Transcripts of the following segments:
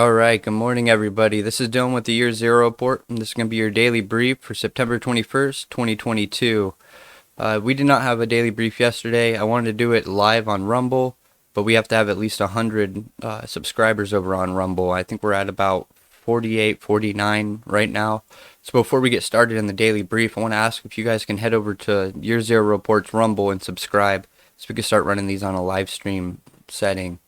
Alright, good morning everybody. This is Dylan with the Year Zero Report, and this is going to be your daily brief for September 21st, 2022. We did not have a daily brief yesterday. I wanted to do it live on Rumble, but we have to have at least 100 subscribers over on Rumble. I think we're at about 48, 49 right now. So before we get started in the daily brief, I want to ask if you guys can head over to Year Zero Report's Rumble and subscribe so we can start running these on a live stream setting.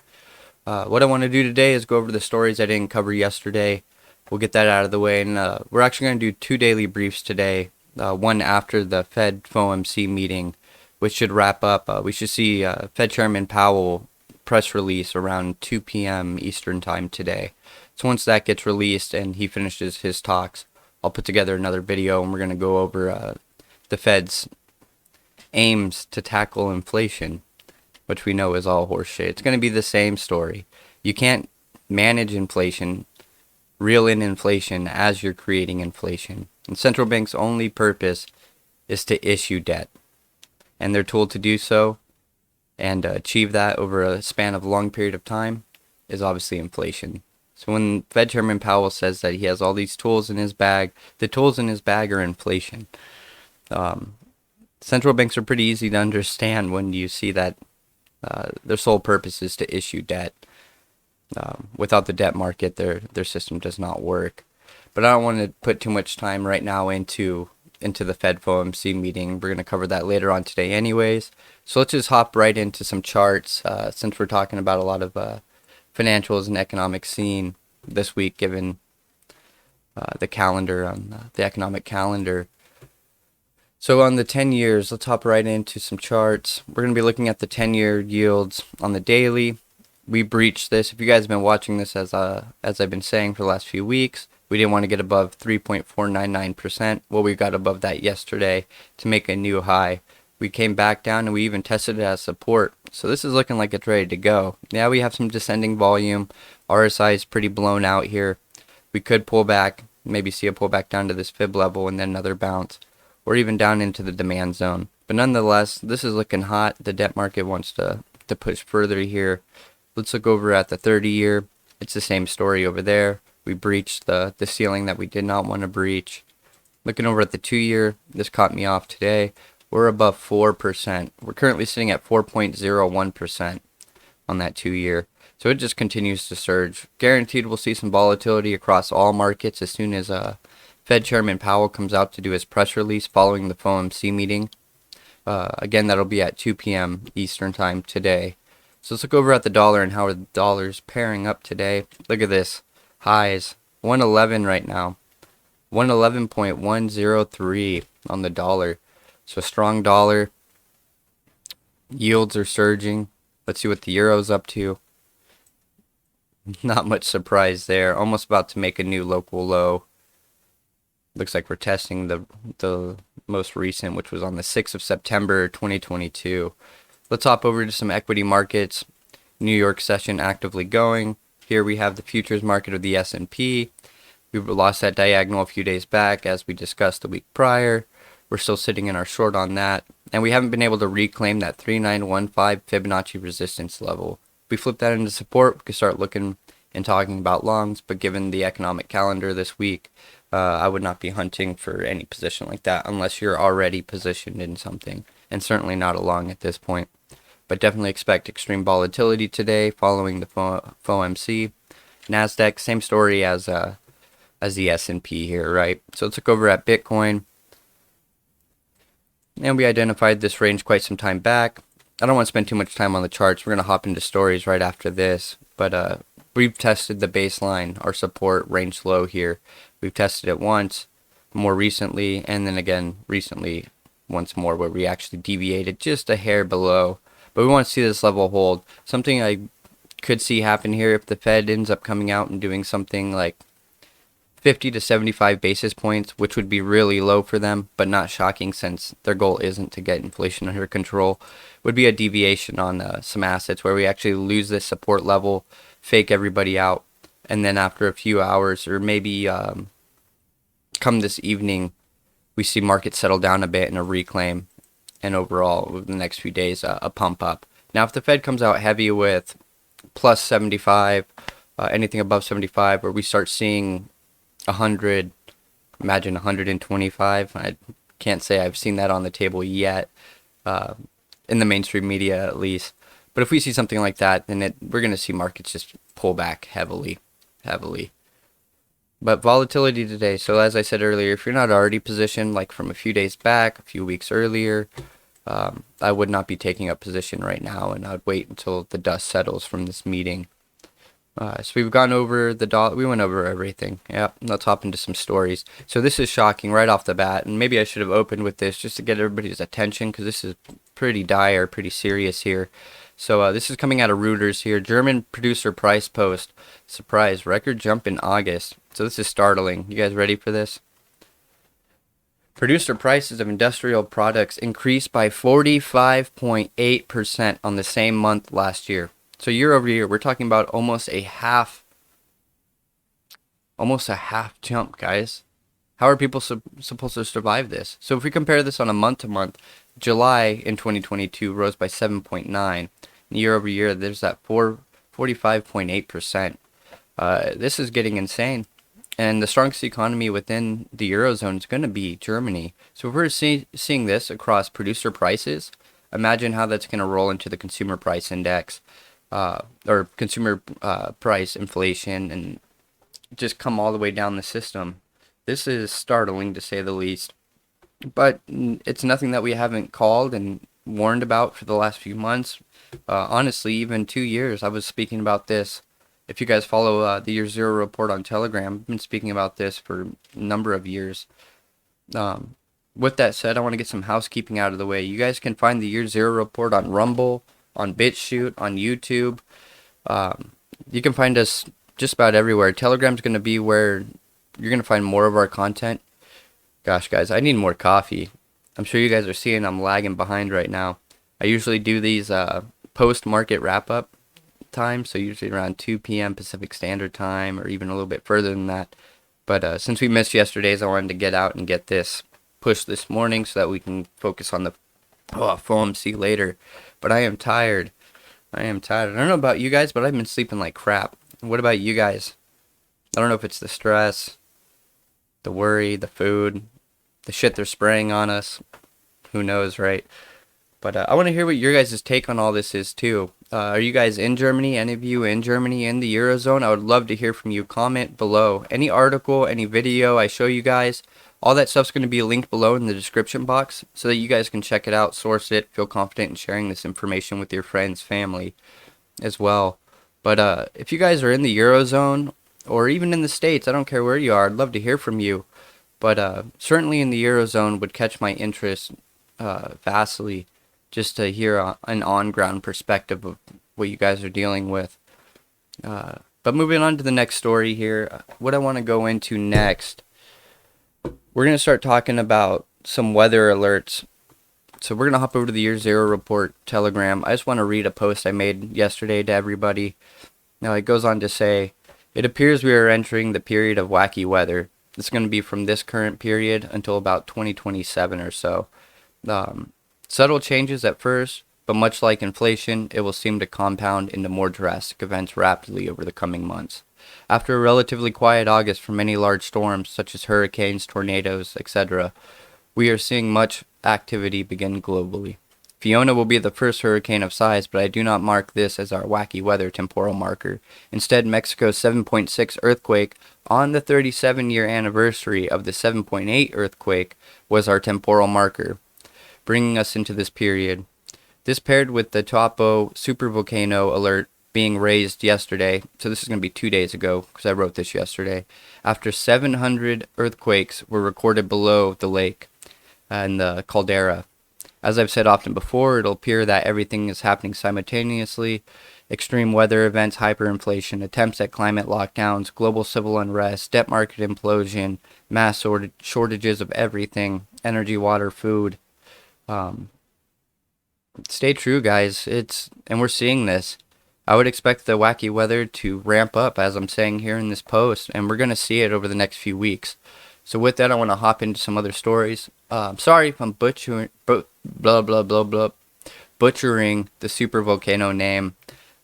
What I want to do today is go over the stories I didn't cover yesterday. We'll get that out of the way, and we're actually going to do two daily briefs today. One after the Fed FOMC meeting, which should wrap up. We should see Fed Chairman Powell press release around 2 p.m. Eastern time today. So once that gets released and he finishes his talks, I'll put together another video and we're going to go over the Fed's aims to tackle inflation, which we know is all horseshit. It's going to be the same story. You can't manage inflation, reel in inflation as you're creating inflation. And central banks' only purpose is to issue debt. And their tool to do so and achieve that over a span of a long period of time is obviously inflation. So when Fed Chairman Powell says that he has all these tools in his bag, the tools in his bag are inflation. Central banks are pretty easy to understand when you see that their sole purpose is to issue debt. Without the debt market, their system does not work. But I don't want to put too much time right now into the Fed FOMC meeting. We're going to cover that later on today anyways. So let's just hop right into some charts since we're talking about a lot of financials and economic scene this week, given the calendar on the economic calendar. So on the 10 years, let's hop right into some charts. We're going to be looking at the 10-year yields on the daily. We breached this. If you guys have been watching this as I've been saying for the last few weeks, we didn't want to get above 3.499%. Well, we got above that yesterday to make a new high. We came back down and we even tested it as support. So this is looking like it's ready to go. Now we have some descending volume. RSI is pretty blown out here. We could pull back, maybe see a pullback down to this fib level and then another bounce, or even down into the demand zone. But nonetheless, this is looking hot. The debt market wants to push further here. Let's look over at the 30-year. It's the same story over there. We breached the ceiling that we did not want to breach. Looking over at the 2-year, this caught me off today. We're above 4%. We're currently sitting at 4.01% on that 2-year. So it just continues to surge. Guaranteed we'll see some volatility across all markets as soon as Fed Chairman Powell comes out to do his press release following the FOMC meeting. Again, that'll be at 2 p.m. Eastern time today. So let's look over at the dollar and how the dollar's pairing up today. Look at this. Highs. 111 right now. 111.103 on the dollar. So strong dollar. Yields are surging. Let's see what the euro's up to. Not much surprise there. Almost about to make a new local low. Looks like we're testing the most recent, which was on the 6th of September 2022. Let's hop over to some equity markets. New York session actively going. Here we have the futures market of the S&P. We lost that diagonal a few days back as we discussed the week prior. We're still sitting in our short on that. And we haven't been able to reclaim that 3915 Fibonacci resistance level. If we flip that into support, we can start looking and talking about longs. But given the economic calendar this week, I would not be hunting for any position like that unless you're already positioned in something, and certainly not a long at this point. But definitely expect extreme volatility today following the FOMC. Nasdaq, same story as the S&P here, right? So let's look over at Bitcoin. And we identified this range quite some time back. I don't want to spend too much time on the charts. We're going to hop into stories right after this. But we've tested the baseline, our support range low here. We've tested it once, more recently, and then again recently once more where we actually deviated just a hair below. But we want to see this level hold. Something I could see happen here if the Fed ends up coming out and doing something like 50 to 75 basis points, which would be really low for them, but not shocking since their goal isn't to get inflation under control, would be a deviation on some assets where we actually lose this support level, fake everybody out, and then after a few hours or maybe come this evening, we see markets settle down a bit and a reclaim, and overall, over the next few days, a pump up. Now, if the Fed comes out heavy with plus 75, anything above 75, or we start seeing 100, imagine 125. I can't say I've seen that on the table yet, uh, in the mainstream media at least. But if we see something like that, then we're going to see markets just pull back heavily, heavily. But volatility today. So as I said earlier, if you're not already positioned, like from a few days back, a few weeks earlier, I would not be taking a position right now, and I would wait until the dust settles from this meeting. So we've gone over the dollar. We went over everything. Yeah, let's hop into some stories. So this is shocking right off the bat, and maybe I should have opened with this just to get everybody's attention, because this is pretty dire, pretty serious here. So this is coming out of Reuters here. German producer price post. Surprise, record jump in August. So this is startling. You guys ready for this? Producer prices of industrial products increased by 45.8% on the same month last year. So year over year, we're talking about almost a half jump, guys. How are people supposed to survive this? So if we compare this on a month to month, July in 2022 rose by 7.9. Year over year, there's that 45.8%. This is getting insane. And the strongest economy within the Eurozone is going to be Germany. So if we're seeing this across producer prices, imagine how that's going to roll into the consumer price index, or consumer price inflation, and just come all the way down the system. This is startling to say the least. But it's nothing that we haven't called and warned about for the last few months. Honestly, even 2 years, I was speaking about this. If you guys follow the Year Zero report on Telegram, I've been speaking about this for a number of years. With that said, I want to get some housekeeping out of the way. You guys can find the Year Zero report on Rumble, on Bitchute, on YouTube. You can find us just about everywhere. Telegram's going to be where you're going to find more of our content. Gosh, guys, I need more coffee. I'm sure you guys are seeing I'm lagging behind right now. I usually do these post-market wrap-up time, so usually around 2 p.m. Pacific Standard Time, or even a little bit further than that. But since we missed yesterday's, I wanted to get out and get this pushed this morning so that we can focus on the FOMC later. But I am tired. I don't know about you guys, but I've been sleeping like crap. What about you guys? I don't know if it's the stress, the worry, the food, the shit they're spraying on us. Who knows, right? But I want to hear what your guys' take on all this is, too. Are you guys in Germany? Any of you in Germany, in the Eurozone? I would love to hear from you. Comment below. Any article, any video I show you guys, all that stuff's going to be linked below in the description box so that you guys can check it out, source it, feel confident in sharing this information with your friends, family as well. But if you guys are in the Eurozone, or even in the States, I don't care where you are, I'd love to hear from you. But certainly in the Eurozone would catch my interest vastly, just to hear an on-ground perspective of what you guys are dealing with. But moving on to the next story here, what I want to go into next, we're going to start talking about some weather alerts. So we're going to hop over to the Year Zero report Telegram. I just want to read a post I made yesterday to everybody. Now it goes on to say, it appears we are entering the period of wacky weather. It's going to be from this current period until about 2027 or so. Subtle changes at first, but much like inflation, it will seem to compound into more drastic events rapidly over the coming months. After a relatively quiet August for many large storms, such as hurricanes, tornadoes, etc., we are seeing much activity begin globally. Fiona will be the first hurricane of size, but I do not mark this as our wacky weather temporal marker. Instead, Mexico's 7.6 earthquake on the 37-year anniversary of the 7.8 earthquake was our temporal marker, bringing us into this period. This paired with the Taupo supervolcano alert being raised yesterday, so this is going to be 2 days ago because I wrote this yesterday, after 700 earthquakes were recorded below the lake and the caldera. As I've said often before, it'll appear that everything is happening simultaneously. Extreme weather events, hyperinflation, attempts at climate lockdowns, global civil unrest, debt market implosion, mass shortages of everything, energy, water, food. Stay true, guys. And we're seeing this. I would expect the wacky weather to ramp up, as I'm saying here in this post, and we're going to see it over the next few weeks. So with that, I want to hop into some other stories. Sorry if I'm butchering the super volcano name.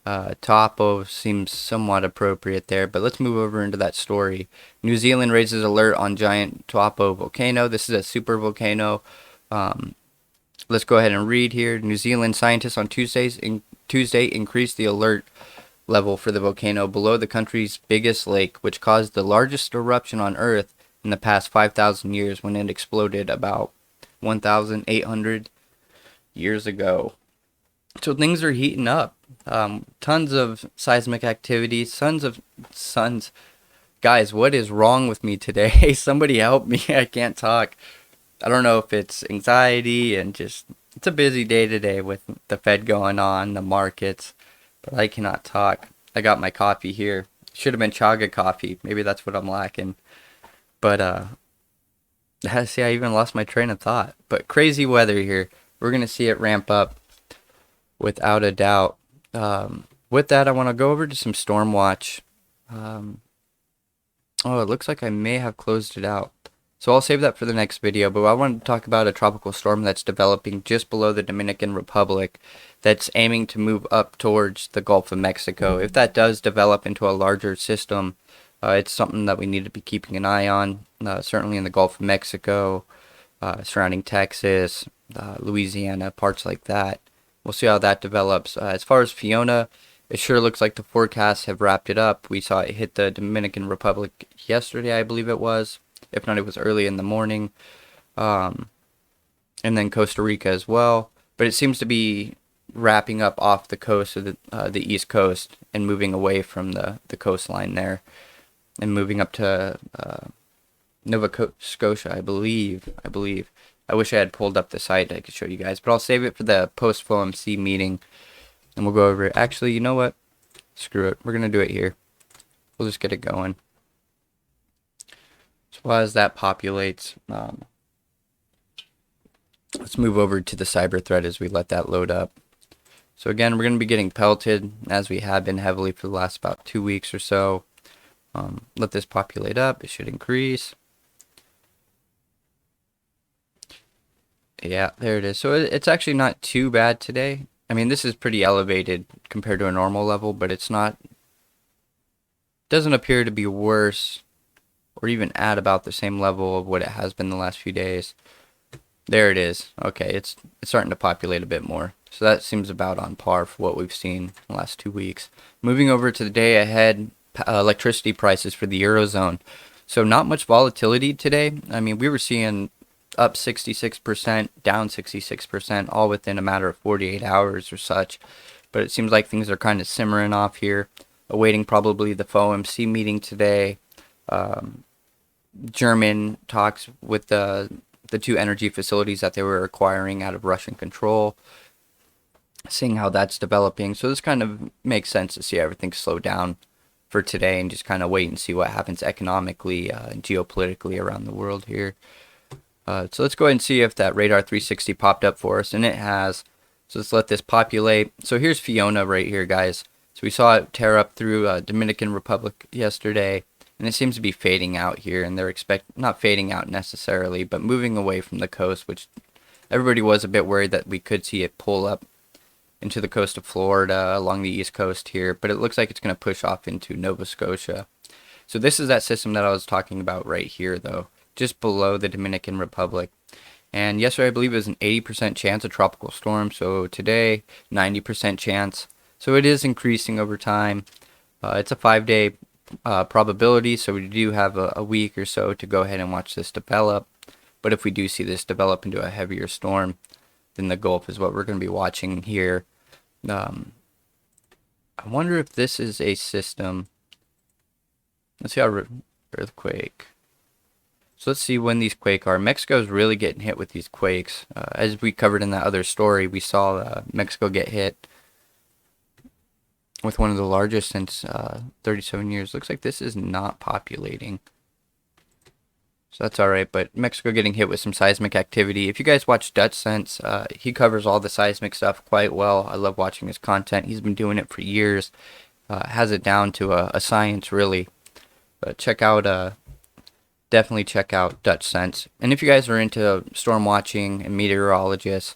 Taupo seems somewhat appropriate there, but let's move over into that story. New Zealand raises alert on giant Taupo volcano. This is a super volcano. Um, let's go ahead and read here. New Zealand scientists on Tuesday increased the alert level for the volcano below the country's biggest lake, which caused the largest eruption on Earth in the past 5,000 years when it exploded about 1,800 years ago. So things are heating up. Tons of seismic activity, suns. Guys, what is wrong with me today? Somebody help me. I can't talk. I don't know if it's anxiety and just it's a busy day today with the Fed going on, the markets, but I cannot talk. I got my coffee here. Should have been chaga coffee. Maybe that's what I'm lacking. But see, I even lost my train of thought. But crazy weather here. We're gonna see it ramp up without a doubt. With that, I want to go over to some storm watch. Oh, it looks like I may have closed it out. So I'll save that for the next video, but I wanted to talk about a tropical storm that's developing just below the Dominican Republic that's aiming to move up towards the Gulf of Mexico. If that does develop into a larger system, it's something that we need to be keeping an eye on, certainly in the Gulf of Mexico, surrounding Texas, Louisiana, parts like that. We'll see how that develops. As far as Fiona, it sure looks like the forecasts have wrapped it up. We saw it hit the Dominican Republic yesterday, I believe it was. If not, it was early in the morning. And then Costa Rica as well. But it seems to be wrapping up off the coast of the East Coast and moving away from the coastline there. And moving up to Nova Scotia, I believe. I wish I had pulled up the site I could show you guys. But I'll save it for the post-FOMC meeting. And we'll go over it. Actually, you know what? Screw it. We're going to do it here. We'll just get it going. So as that populates, let's move over to the cyber threat as we let that load up. So again, we're going to be getting pelted, as we have been heavily for the last about 2 weeks or so. Let this populate up. It should increase. Yeah, there it is. So it's actually not too bad today. I mean, this is pretty elevated compared to a normal level, but it's not, doesn't appear to be worse or even at about the same level of what it has been the last few days. There it is. Okay, it's starting to populate a bit more. So that seems about on par for what we've seen in the last 2 weeks. Moving over to the day ahead, electricity prices for the Eurozone. So not much volatility today. I mean, we were seeing up 66%, down 66%, all within a matter of 48 hours or such. But it seems like things are kind of simmering off here, awaiting probably the FOMC meeting today. German talks with the two energy facilities that they were acquiring out of Russian control, seeing how that's developing. So this kind of makes sense to see everything slow down for today and just kind of wait and see what happens economically and geopolitically around the world here. So let's go ahead and see if that radar 360 popped up for us, and it has. So let's let this populate. So here's Fiona right here, guys. So we saw it tear up through Dominican Republic yesterday, and it seems to be fading out here, and they're not fading out necessarily, but moving away from the coast, which everybody was a bit worried that we could see it pull up into the coast of Florida along the east coast here, but it looks like it's going to push off into Nova Scotia. So this is that system that I was talking about right here, though, just below the Dominican Republic. And yesterday, I believe it was an 80% chance of tropical storm. So today, 90% chance. So it is increasing over time. It's a 5-day probability, so we do have a week or so to go ahead and watch this develop. But if we do see this develop into a heavier storm, then the Gulf is what we're going to be watching here. I wonder if this is a system. Let's see how earthquake. So let's see when these quake are. Mexico's really getting hit with these quakes. As we covered in that other story, we saw Mexico get hit with one of the largest since 37 years. Looks like this is not populating. So that's alright, but Mexico getting hit with some seismic activity. If you guys watch Dutch Sense, he covers all the seismic stuff quite well. I love watching his content. He's been doing it for years. Has it down to a science, really. But definitely check out Dutch Sense. And if you guys are into storm watching and meteorologists,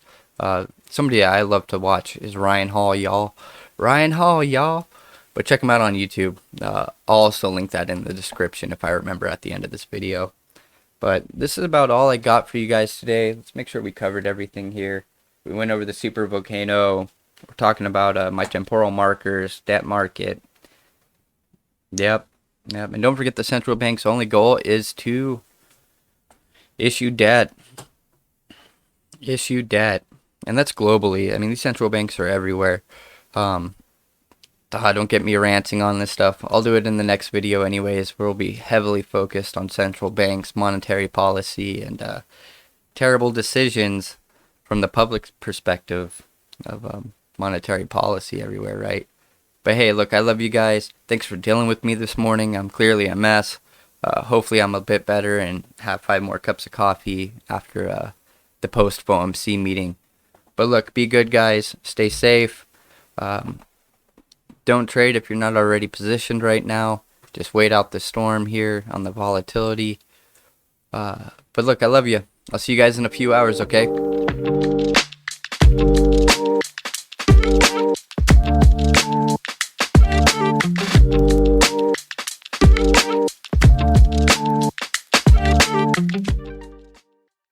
somebody I love to watch is Ryan Hall, y'all. Ryan Hall, y'all. But check him out on YouTube. I'll also link that in the description if I remember at the end of this video. But this is about all I got for you guys today. Let's make sure we covered everything here. We went over the super volcano. We're talking about my temporal markers, debt market. Yep. And don't forget the central bank's only goal is to issue debt. Issue debt. And that's globally. I mean, these central banks are everywhere. Don't get me ranting on this stuff. I'll do it in the next video anyways, where we'll be heavily focused on central banks, monetary policy, and terrible decisions from the public perspective of monetary policy everywhere, right? But hey, look, I love you guys. Thanks for dealing with me this morning. I'm clearly a mess. Hopefully I'm a bit better and have 5 more cups of coffee after the post-FOMC meeting. But look, be good, guys. Stay safe. Don't trade if you're not already positioned right now. Just wait out the storm here on the volatility. But look, I love you. I'll see you guys in a few hours, okay?